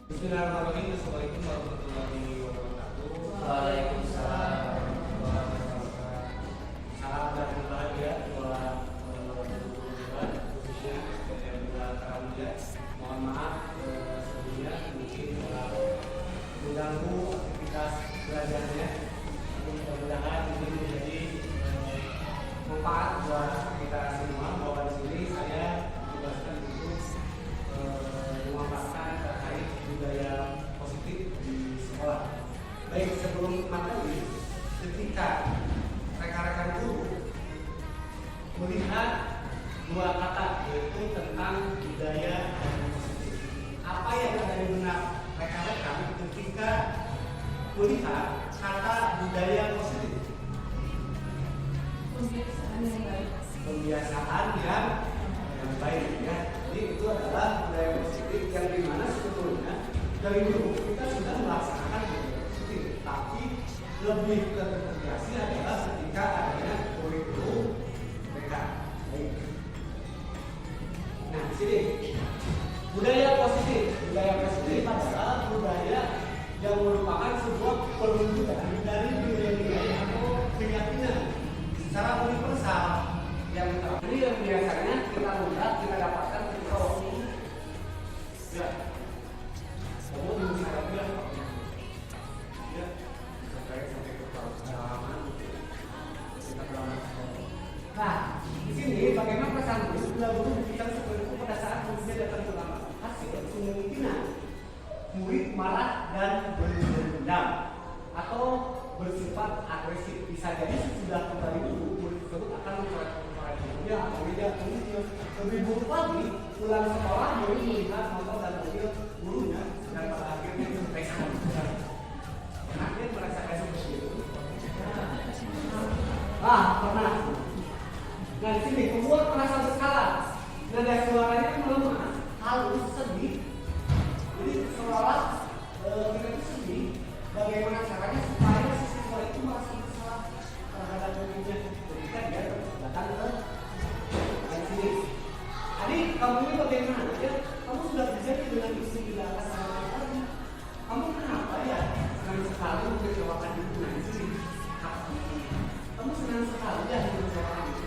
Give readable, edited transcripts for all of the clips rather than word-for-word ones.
Bismillahirrahmanirrahim. Assalamualaikum warahmatullahi wabarakatuh. Waalaikumsalam warahmatullahi wabarakatuh. Salam dan bahagia buat guru-guruan khususnya yang sudah tarawih. Mohon maaf sebelumnya mungkin telah mengganggu aktivitas belajarnya. Mudah-mudahan ini menjadi manfaat buat kita semua. Bahwa di sini saya ditugaskan untuk memaparkan terkait budaya positif di sekolah. Baik, sebelum materi, ketika rekan-rekan guru melihat dua kata yaitu tentang budaya positif, apa yang ada di benak rekan-rekan ketika melihat kata budaya positif? Kebiasaan yang baik, ya. Jadi itu adalah budaya positif yang dimana sebetulnya dari dulu kita sudah melaksanakan budaya positif, tapi lebih terintegrasi adalah ketika adanya kurikulum BK. Baik. Nah, di sini budaya positif adalah budaya yang merupakan sebuah perwujudan dari nilai-nilai atau keyakinan secara universal yang ini yang biasanya kita lihat, kita dapatkan ketika waktu ya kamu di misalnya ya sampai ke pengalaman kita pengalaman. Nah, di sini bagaimana pesan guru berikan seperti itu pada saat muridnya datang ke lama hasil kemungkinan murid marah dan berdendam atau bersifat agresif. Bisa jadi sudah kembali dulu murid tersebut akan mencoret atau media lebih buruk lagi pulang sekolah murid melihat motor dan mobil gurunya dan pada akhirnya mereka akhirnya merasakan seperti itu. Pernah. Nah, di sini membuat merasa bersalah, nada suaranya melemah, halus, sedih. Jadi seolah kita itu sedih. Bagaimana caranya supaya siswa itu merasa bersalah terhadap dirinya ketika dia datang ke sini. Adik, kamu ini bagaimana ya? Kamu sudah terjadi dengan istri di atas sama tadi. Kamu kenapa ya? Senang sekali mengecewakan ibu di sini. Kamu senang sekali ya mengecewakan ibu.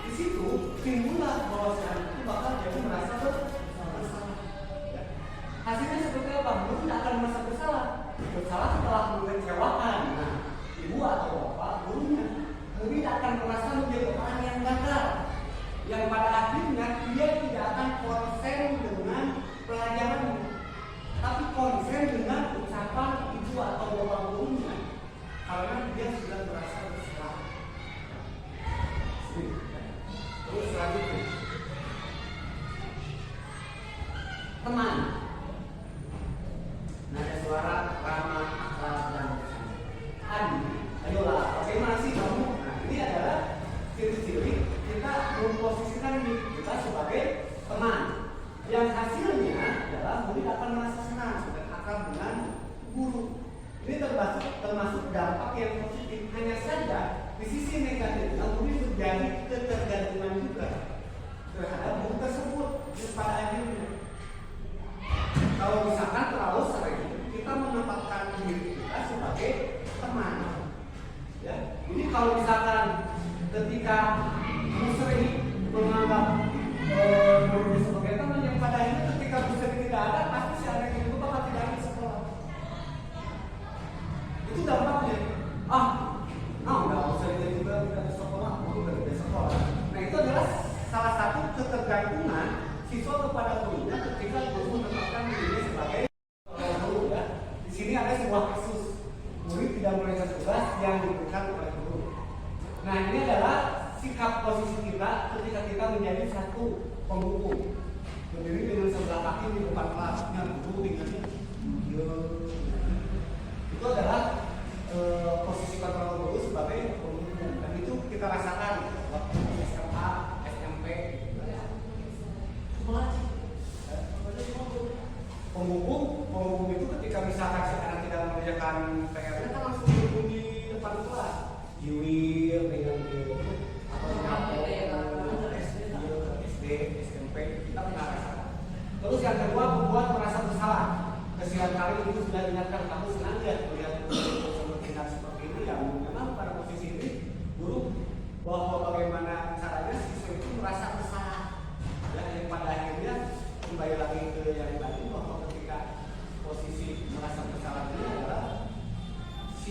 Di situ timbullah bahwa seorang itu bakal jadi merasa bersalah. Ya. Hasilnya seperti apa? Guru tidak akan merasa bersalah. Bersalah setelah mengecewakan ibu atau bapak gurunya. Murid akan merasa menjadi orang yang gagal, yang pada akhirnya dia tidak akan konsen dengan pelajaran, tapi konsen dengan ucapan ibu atau bapak gurunya, karena dia sudah merasa bersalah. Terus selanjutnya, teman, nada suara ramah, akhlak dan Adi, ayolah, bagaimana sih kamu? Nah, ini adalah ciri-ciri kita memposisikan diri kita sebagai teman, yang hasilnya adalah murid akan merasa senang dan akrab dengan guru. Ini termasuk dampak yang positif. Hanya saja di sisi negatifnya murid terjadi ketergantungan juga terhadap guru tersebut pada akhirnya. Kalau misalkan terlalu sering kita menempatkan diri kita sebagai teman, ya. Ini kalau misalkan ketika sering menganggap guru sebagai teman, yang pada akhirnya ketika sering tidak ada, pasti si anak itu bakal tidak di sekolah. Itu dampaknya. Nggak usah jadi juga tidak di sekolah, aku tidak di sekolah. Nah, itu adalah salah satu ketergantungan siswa kepada gurunya ketika guru menetapkan dirinya sebagai guru, ya. Di sini ada sebuah kasus murid tidak mengerjakan tugas yang diberikan oleh guru. Nah, ini adalah sikap posisi kita ketika kita menjadi satu penghubung, berdiri dengan sebelah kaki di depan kelasnya guru tinggalnya. Itu adalah posisi kontrol guru sebagai penghubung, dan itu kita rasakan waktu SMA, SMP. Penghubung itu ketika misalkan si anak tidak mengerjakan PR-nya kan langsung dihubung di depan kelas, Iwil dengan SD, SMP, kita pernah rasakan. Terus yang kedua, membuat merasa bersalah. Kesian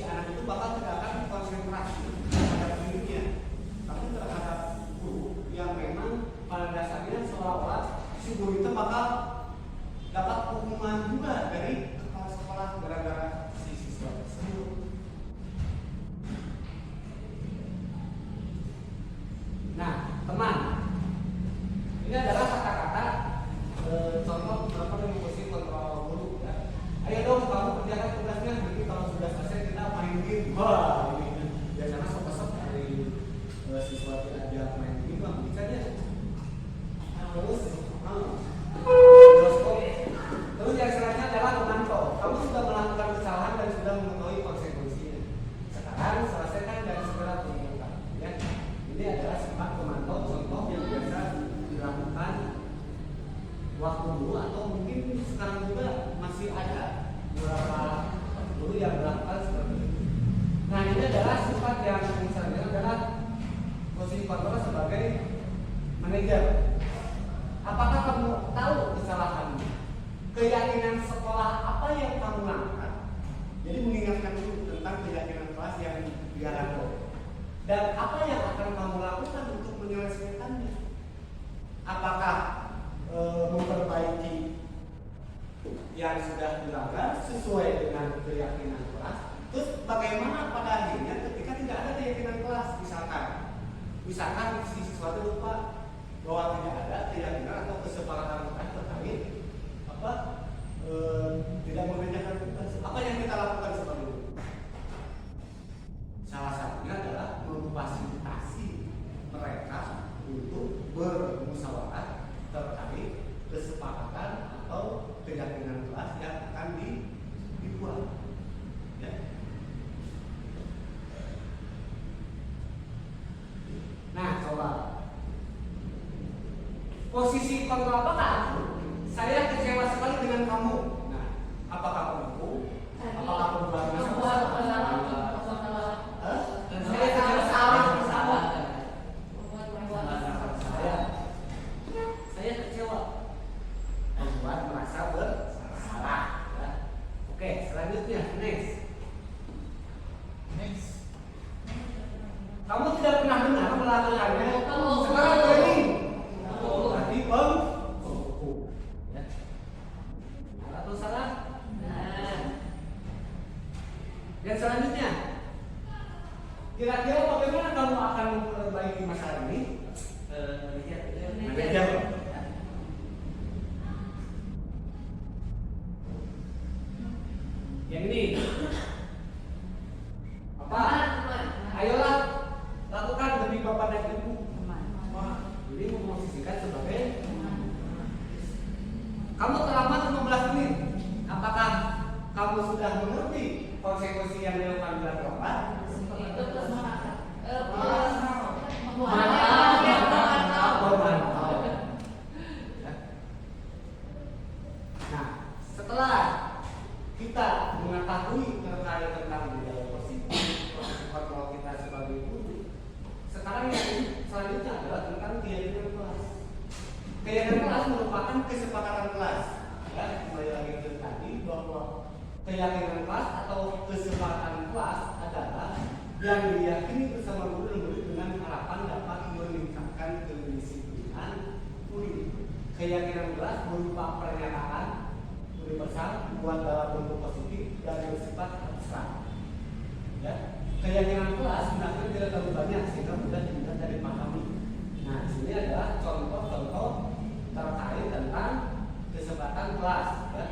si anak itu bakal tidak akan konsentrasi terhadap dirinya, tapi terhadap guru yang memang pada dasarnya seolah-olah si guru itu bakal dapat hukuman juga dari kepala sekolah gara-gara si siswa tersebut. Nah, teman, ini adalah kata-kata contoh beberapa dari posisi kontrol guru. Ya. Ayo dong kamu kerjakan tugasnya, nanti kalau sudah selesai kita main game. Wah, ini biasanya sok-sok dari siswa diajak main game, bisa dia. Terus yang selanjutnya adalah memantau. Kamu sudah melakukan kesalahan dan sudah mengetahui konsekuensinya. Sekarang selesaikan dan segera mengingatkan. Ya. Ini adalah sifat memantau, contoh yang biasa dilakukan waktu dulu atau mungkin sekarang juga masih ada beberapa guru yang melakukan seperti itu. Nah, ini adalah sifat yang misalnya adalah posisi kontrol sebagai manajer. Apakah kamu tahu kesalahanmu? Keyakinan sekolah apa yang kamu lakukan? Jadi mengingatkan dulu tentang keyakinan kelas yang dia lakukan. Dan apa yang akan kamu lakukan untuk menyelesaikannya? Apakah memperbaiki yang sudah dilanggar sesuai dengan keyakinan kelas? Terus bagaimana pada akhirnya ketika tidak ada keyakinan kelas? Misalkan si siswa itu lupa bahwa tidak ada keyakinan atau kesepakatan kelas terkait tidak mengerjakan tugas. Apa yang kita lakukan seperti itu? Salah satunya adalah memfasilitasi mereka untuk bermusyawarah terkait kesepakatan atau keyakinan kelas yang akan dibuat. Ya. Nah, coba posisi kontrol apakah? Saya kecewa sekali dengan kamu. Nah, apakah penipu? Apakah pembuat masalah? Saya kecewa sekali. Saya kecewa. Membuat merasa bersalah. Ya. Oke, selanjutnya next. Kamu tidak pernah benar melakukannya. Sekarang training. Berarti pembuku. Ya. Benar atau salah? Dan selanjutnya, kira-kira bagaimana kamu akan memperbaiki masalah ini? Manajer. Yang ini apa? Ayolah lakukan demi bapak dan ibu. Jadi memposisikan sebagai kamu terlambat 15 menit. Apakah kamu sudah mengerti konsekuensi yang dilakukan bila terlambat? Itu Nah, setelah kita mengetahui terkait tentang budaya positif, proses kontrol kita sebagai guru, sekarang yang selanjutnya adalah tentang keyakinan kelas. Keyakinan kelas merupakan kesepakatan kelas. Ya, kembali lagi ke tadi bahwa keyakinan kelas atau kesepakatan kelas adalah yang diyakini bersama guru dan murid dengan harapan dapat meningkatkan kedisiplinan murid. Keyakinan kelas berupa pernyataan universal dibuat dalam bentuk positif dan bersifat abstrak. Ya, keyakinan kelas sebenarnya tidak terlalu banyak sehingga mudah dilihat dan dipahami. Nah, di sini adalah contoh-contoh terkait tentang kesempatan kelas. Ya.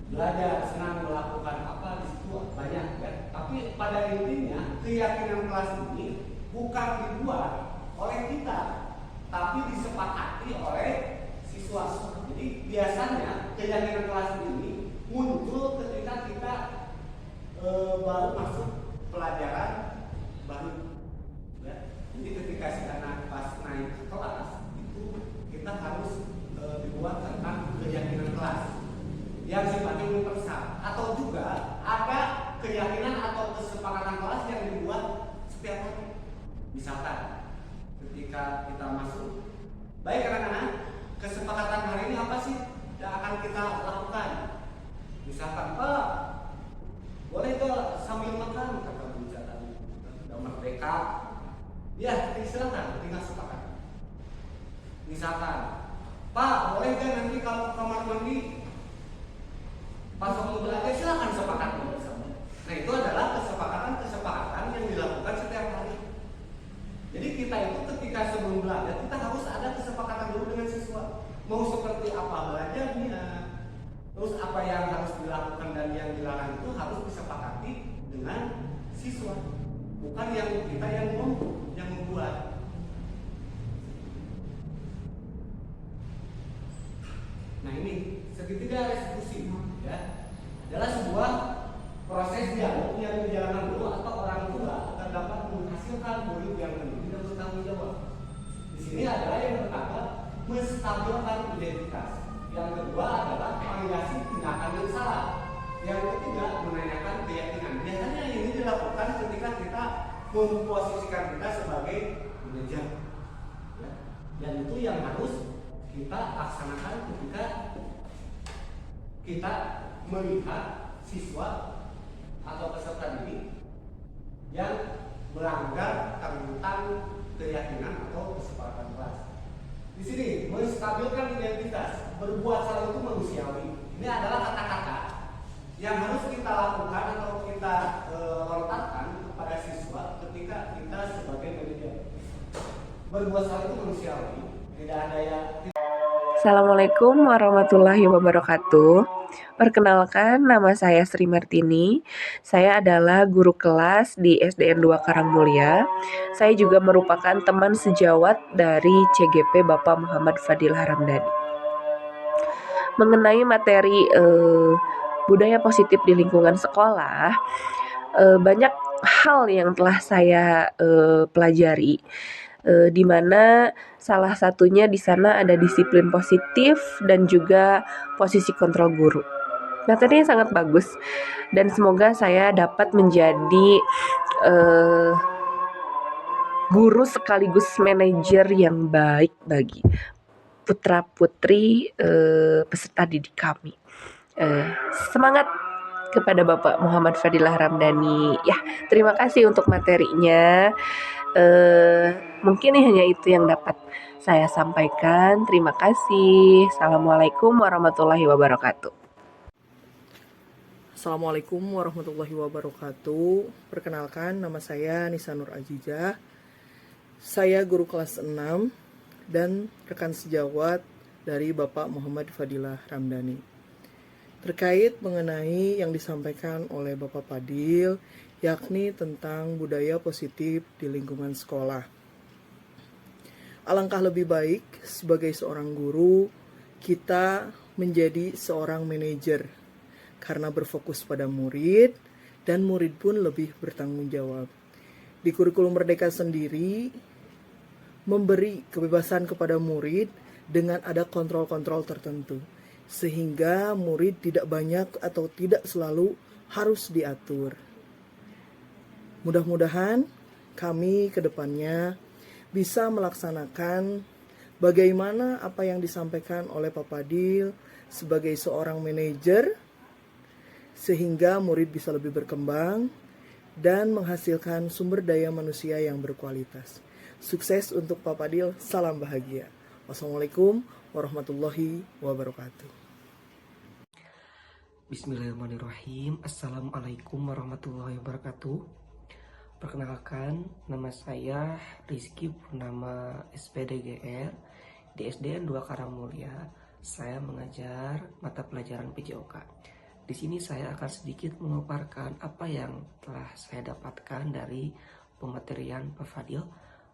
Belajar, senang melakukan apa di situ banyak. Ya. Tapi pada intinya keyakinan kelas ini bukan dibuat oleh kita, tapi disepakati oleh siswa. Jadi biasanya keyakinan kelas ini muncul ketika kita baru masuk pelajaran baru. Ya. Jadi ketika si anak pas naik ke kelas itu kita harus dibuat tentang keyakinan kelas yang sifatnya universal, atau juga ada keyakinan atau kesepakatan kelas yang dibuat setiap hari. Misalkan ketika kita masuk, baik anak-anak, kesepakatan hari ini apa sih yang akan kita lakukan? Misalkan, Pak, boleh ke sambil makan? Ya, silakan tinggal sepakat. Misalkan, Pak, boleh nggak nanti kalau ke kamar mandi pas waktu belajar silakan sepakat bersama. Nah itu adalah kesepakatan yang dilakukan setiap hari. Jadi kita itu ketika sebelum belajar kita harus ada kesepakatan dulu dengan siswa. Mau seperti apa belajarnya, terus apa yang harus dilakukan dan yang dilarang itu harus disepakati dengan siswa. Bukan yang kita yang membuat. Nah ini segitiga restitusi ya adalah sebuah proses dialog yang dijalankan guru atau orang tua agar dapat menghasilkan murid yang mendidik dan bertanggung jawab. Di sini adalah yang pertama menstabilkan identitas, yang kedua adalah validasi tindakan yang salah, yang ketiga menanyakan keyakinan. Biasanya ini dilakukan ketika kita memposisikan kita sebagai manajer, ya. Dan itu yang harus kita laksanakan ketika kita melihat siswa atau peserta didik yang melanggar tentang keyakinan atau kesepakatan kelas. Di sini menstabilkan identitas, berbuat salah itu manusiawi. Ini adalah kata-kata yang harus kita lakukan atau kita lontarkan kepada siswa ketika kita sebagai manajer. Berbuat salah itu manusiawi, tidak ada yang. Assalamualaikum warahmatullahi wabarakatuh. Perkenalkan, nama saya Sri Martini. Saya adalah guru kelas di SDN 2 Karangmulia. Saya juga merupakan teman sejawat dari CGP Bapak Muhammad Fadil Haramdani. Mengenai materi budaya positif di lingkungan sekolah, banyak hal yang telah saya pelajari. Di mana salah satunya di sana ada disiplin positif dan juga posisi kontrol guru. Materinya sangat bagus dan semoga saya dapat menjadi guru sekaligus manajer yang baik bagi putra-putri peserta didik kami. Semangat kepada Bapak Muhammad Fadil Haramdani. Ya, terima kasih untuk materinya. Mungkin hanya itu yang dapat saya sampaikan. Terima kasih. Assalamualaikum warahmatullahi wabarakatuh. Assalamualaikum warahmatullahi wabarakatuh. Perkenalkan, nama saya Nisa Nur Azizah. Saya guru kelas 6 dan rekan sejawat dari Bapak Muhammad Fadilah Ramdhani. Terkait mengenai yang disampaikan oleh Bapak Fadil, yakni tentang budaya positif di lingkungan sekolah. Alangkah lebih baik sebagai seorang guru, kita menjadi seorang manajer karena berfokus pada murid dan murid pun lebih bertanggung jawab. Di kurikulum Merdeka sendiri memberi kebebasan kepada murid dengan ada kontrol-kontrol tertentu, sehingga murid tidak banyak atau tidak selalu harus diatur. Mudah-mudahan kami ke depannya bisa melaksanakan bagaimana apa yang disampaikan oleh Pak Fadil sebagai seorang manajer, sehingga murid bisa lebih berkembang dan menghasilkan sumber daya manusia yang berkualitas. Sukses untuk Pak Fadil, salam bahagia. Wassalamualaikum warahmatullahi wabarakatuh. Bismillahirrahmanirrahim. Assalamualaikum warahmatullahi wabarakatuh. Perkenalkan, nama saya Rizky Purnama SPDGR di SDN 2 Karangmulia. Saya mengajar mata pelajaran PJOK. Di sini saya akan sedikit memaparkan apa yang telah saya dapatkan dari pematerian Pak Fadil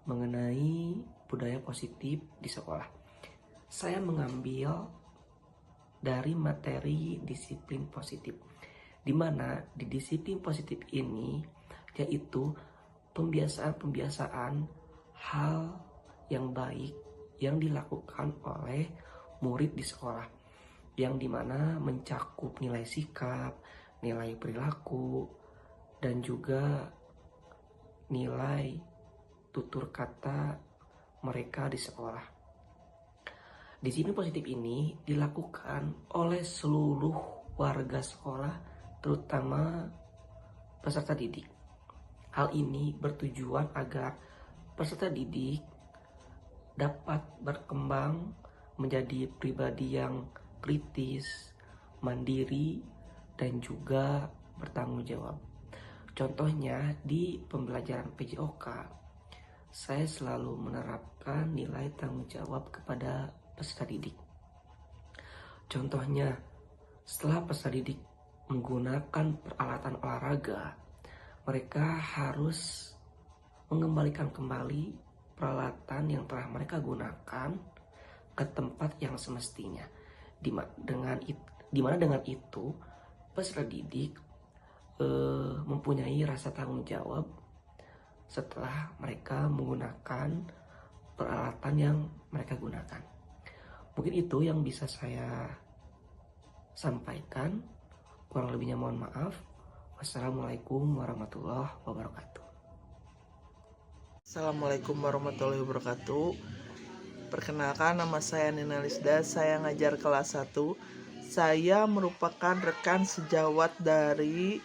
mengenai budaya positif di sekolah. Saya mengambil dari materi disiplin positif, di mana di disiplin positif ini yaitu pembiasaan hal yang baik yang dilakukan oleh murid di sekolah, yang dimana mencakup nilai sikap, nilai perilaku, dan juga nilai tutur kata mereka di sekolah. Disiplin positif ini dilakukan oleh seluruh warga sekolah, terutama peserta didik. Hal ini bertujuan agar peserta didik dapat berkembang menjadi pribadi yang kritis, mandiri, dan juga bertanggung jawab. Contohnya di pembelajaran PJOK, saya selalu menerapkan nilai tanggung jawab kepada peserta didik. Contohnya, setelah peserta didik menggunakan peralatan olahraga, mereka harus mengembalikan kembali peralatan yang telah mereka gunakan ke tempat yang semestinya. Dimana dengan itu peserta didik mempunyai rasa tanggung jawab setelah mereka menggunakan peralatan yang mereka gunakan. Mungkin itu yang bisa saya sampaikan. Kurang lebihnya mohon maaf. Wassalamualaikum warahmatullahi wabarakatuh. Assalamualaikum warahmatullahi wabarakatuh. Perkenalkan, nama saya Nina Lisda, saya ngajar kelas 1. Saya merupakan rekan sejawat dari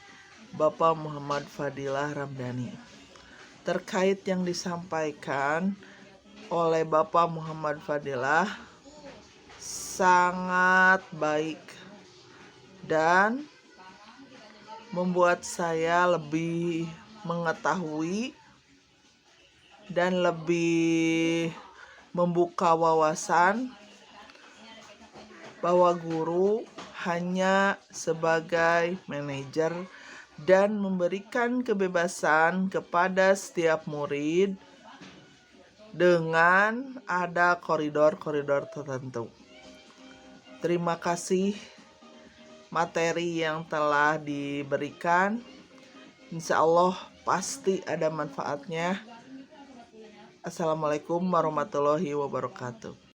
Bapak Muhammad Fadilah Ramdhani. Terkait yang disampaikan oleh Bapak Muhammad Fadilah sangat baik dan membuat saya lebih mengetahui dan lebih membuka wawasan bahwa guru hanya sebagai manajer dan memberikan kebebasan kepada setiap murid dengan ada koridor-koridor tertentu. Terima kasih materi yang telah diberikan. Insya Allah pasti ada manfaatnya. Assalamualaikum warahmatullahi wabarakatuh.